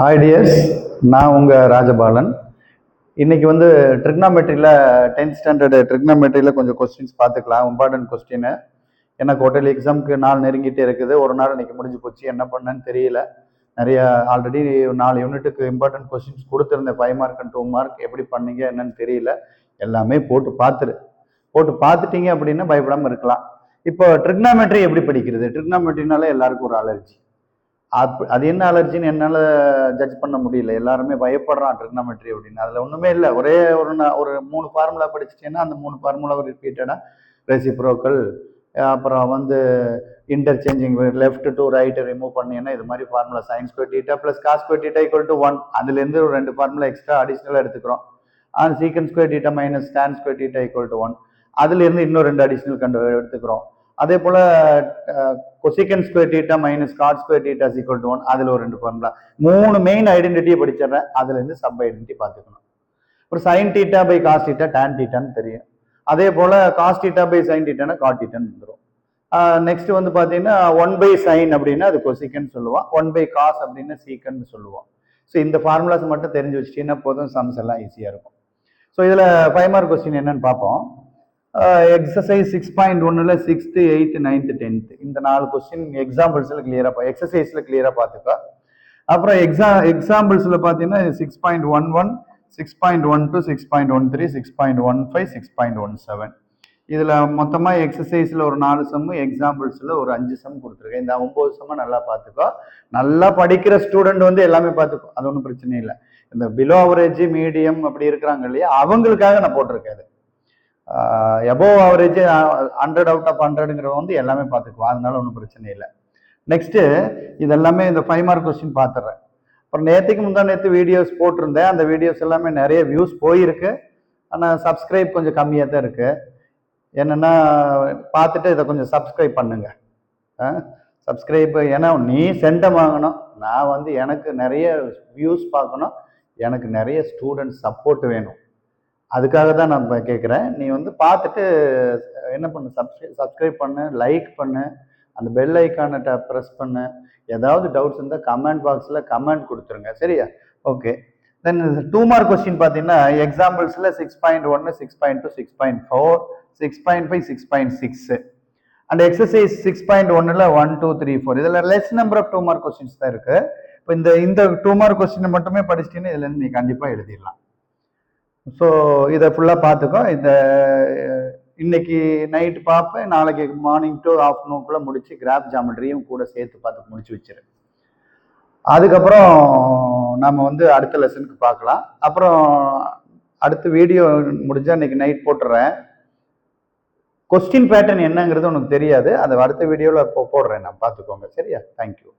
Hi tears, நான் உங்கள் ராஜபாலன். இன்னைக்கு வந்து ட்ரிக்னாமெட்ரியில் 10th ஸ்டாண்டர்டு ட்ரிக்னாமெட்ரியில் கொஞ்சம் கொஸ்டின்ஸ் பார்த்துக்கலாம். Important question. ஏன்னா குவார்டர்லி எக்ஸாமுக்கு நாள் நெருங்கிட்டே இருக்குது. ஒரு நாள் இன்னைக்கு முடிஞ்சு போச்சு, என்ன பண்ணேன்னு தெரியல. நிறைய ஆல்ரெடி 4 யூனிட்டுக்கு இம்பார்ட்டன்ட் கொஸ்டின்ஸ் கொடுத்துருந்தேன். 5 மார்க் அண்ட் 2 மார்க். எப்படி பண்ணீங்க என்னன்னு தெரியல. எல்லாமே போட்டு பார்த்துட்டீங்க அப்படின்னா பயப்படாமல் இருக்கலாம். இப்போ ட்ரிக்னாமெட்ரி எப்படி படிக்கிறது? ட்ரிக்னாமெட்ரினால எல்லாருக்கும் ஒரு அலர்ஜி. அது என்ன அலர்ஜின்னு என்னால் ஜட்ஜ் பண்ண முடியல. எல்லாருமே பயப்படுறான் ட்ரிக்னாமெட்ரி அப்படின்னு. அதில் ஒன்றுமே இல்லை. ஒரே ஒரு 3 ஃபார்முலா படிச்சிட்டேன்னா அந்த 3 ஃபார்முலாவை ரிப்பீட்டடாக ரெசிப்ரோக்கல், அப்புறம் வந்து interchanging, left to right remove பண்ணீங்கன்னா இது மாதிரி formula sin square theta plus cos square theta equal to 1. அதுலேருந்து ஒரு 2 ஃபார்முலா எக்ஸ்ட்ரா அடிஷ்னலாக எடுத்துக்கிறோம். Secant square theta minus tan square theta equal to 1. அதுலேருந்து இன்னும் 2 அடிஷ்னல் எடுத்துக்கிறோம். அதே போல cosecant square theta minus cot square theta equal to 1. அதில் ஒரு 2 ஃபார்முலா. 3 மெயின் ஐடென்டிட்டியை படிச்சிடறேன். அதுலேருந்து சப் ஐடென்டிட்டி பார்த்துக்கணும். ஒரு sine theta by cos theta tan தீட்டான்னு தெரியும். அதே போல காஸ் தீட்டா பை சைன் தீட்டானா காட் தீட்டான்னு வந்துடும். நெக்ஸ்ட் வந்து பார்த்தீங்கன்னா 1 பை சைன் அப்படின்னா அது கொசிகன் சொல்லுவோம். 1 பை காஸ் அப்படின்னா சீக்கன் சொல்லுவோம். ஸோ இந்த ஃபார்முலாஸ் மட்டும் தெரிஞ்சு வச்சுட்டீங்கன்னா போதும், சம்ஸ் எல்லாம் ஈஸியாக இருக்கும். ஸோ இதில் 5 மார்க் கொஸ்டின் என்னன்னு பார்ப்போம். Exercise 6.1ல் 6th 8th 9th 10th இந்த 4 கொஸ்டின் எக்ஸாம்பிள்ஸில் கிளியராக எக்ஸசைஸில் கிளியராக பார்த்துக்கோ. அப்புறம் எக்ஸாம்பிள்ஸில் பார்த்தீங்கன்னா 6.11, 6.12, 6.13, 6.15, 6.17 இதில் மொத்தமாக எக்ஸசைஸில் ஒரு 4 சம்மு, எக்ஸாம்பிள்ஸில் ஒரு 5 சம் கொடுத்துருக்கேன். இந்த 9 சம்மை நல்லா பார்த்துக்கோ. நல்லா படிக்கிற ஸ்டூடெண்ட் வந்து எல்லாமே பார்த்துக்கோ, அது ஒன்றும் பிரச்சனை இல்லை. இந்த பிலோ அவரேஜ், மீடியம் அப்படி இருக்கிறாங்க இல்லையா, அவங்களுக்காக நான் போட்டிருக்கேன். எபோவ் ஆவரேஜ் 100 அவுட் ஆஃப் 100ங்கிறவங்க வந்து எல்லாமே பார்த்துக்குவோம், அதனால ஒன்றும் பிரச்சனை இல்லை. நெக்ஸ்ட்டு இதெல்லாமே இந்த 5 மார்க் கொஸ்டின் பார்த்துட்றேன். அப்புறம் நேற்று வீடியோஸ் போட்டிருந்தேன். அந்த வீடியோஸ் எல்லாமே நிறைய வியூஸ் போயிருக்கு. ஆனால் சப்ஸ்கிரைப் கொஞ்சம் கம்மியாக தான் இருக்கு. என்னென்னா பார்த்துட்டு இதை கொஞ்சம் சப்ஸ்கிரைப் பண்ணுங்க. சப்ஸ்கிரைப், ஏன்னா நீ சென்டம் வாங்கணும், நான் வந்து எனக்கு நிறைய வியூஸ் பார்க்கணும், எனக்கு நிறைய ஸ்டூடெண்ட்ஸ் சப்போர்ட் வேணும். அதுக்காக தான் நான் கேட்குறேன். நீ வந்து பார்த்துட்டு என்ன பண்ணு, சப்ஸ்கிரைப் பண்ணு, லைக் பண்ணு, அந்த பெல் ஐக்கானை ப்ரெஸ் பண்ணு. ஏதாவது டவுட்ஸ் இருந்தால் கமெண்ட் பாக்ஸில் கமெண்ட் கொடுத்துருங்க, சரியா? ஓகே. தென் 2 மார்க் கொஸ்டின் பார்த்தீங்கன்னா எக்ஸாம்பிள்ஸில் 6.1, 6.2, 6.4, 6.5, 6.6 அண்ட் எக்ஸசைஸ் 6.1ல் 1, 2, 3, 4 இதில் less number of 2 mark questions தான் இருக்கு. இப்போ இந்த 2 மார்க் கொஸ்டினை மட்டுமே படிச்சிட்டீங்கன்னா இதுலேருந்து நீ கண்டிப்பாக எழுதிடலாம். ஸோ இதை ஃபுல்லாக பார்த்துக்கோ. இன்னைக்கு நைட்டு பார்ப்பேன், நாளைக்கு மார்னிங் டு ஆஃப்டர்நூனுக்குள்ளே முடிச்சு கிராஃப் ஜாமெட்ரியும் கூட சேர்த்து பார்த்து முடிச்சு வச்சிரு. அதுக்கப்புறம் நம்ம வந்து அடுத்த லெசனுக்கு பார்க்கலாம். அப்புறம் அடுத்த வீடியோ முடிஞ்சால் இன்னைக்கு நைட் போட்டுறேன். கொஸ்டின் பேட்டர்ன் என்னங்கிறது உனக்கு தெரியாது, அதை அடுத்த வீடியோவில் போடுறேன், நான் பார்த்துக்கோங்க, சரியா? தேங்க்யூ.